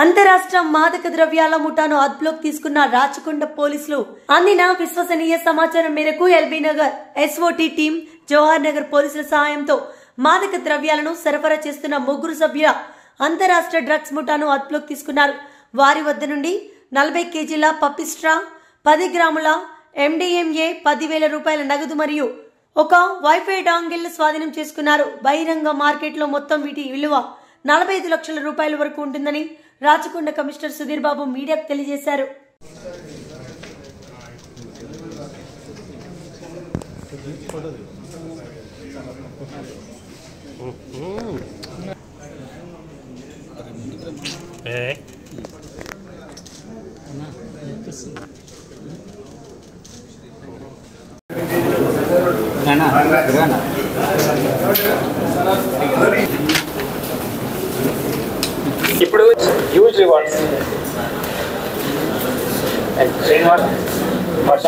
అంతరాష్ట్ర మాదక ద్రవ్యాల ముఠాను అదుపులోకి తీసుకున్న రాచకొండ పోలీసులు అందిన విశ్వసనీయ సమాచారం మేరకు LB Nagar SOT team Jawahar Nagar పోలీసుల సహాయంతో మాదక ద్రవ్యాలను సరఫరా చేస్తున్న 3 సభ్యుల అంతరాష్ట్ర డ్రగ్స్ ముఠాను అదుపులోకి తీసుకున్నారు. వారి వద్ద నుండి 40 కేజీల పప్పిస్ట్రా, 10 గ్రాముల MDMA, 10,000 రూపాయల నగదు మరియు ఒక వైఫై డాంగిల్ స్వాధీనం చేసుకున్నారు. బహిరంగ మార్కెట్లో మొత్తం వీటి విలువ 45 లక్షల రూపాయల వరకు ఉంటుందని రాచకొండ కమిషనర్ సుధీర్ బాబు మీడియాకు తెలియజేశారు. ఇప్పుడు హ్యూజ్ రివార్డ్స్ వర్ష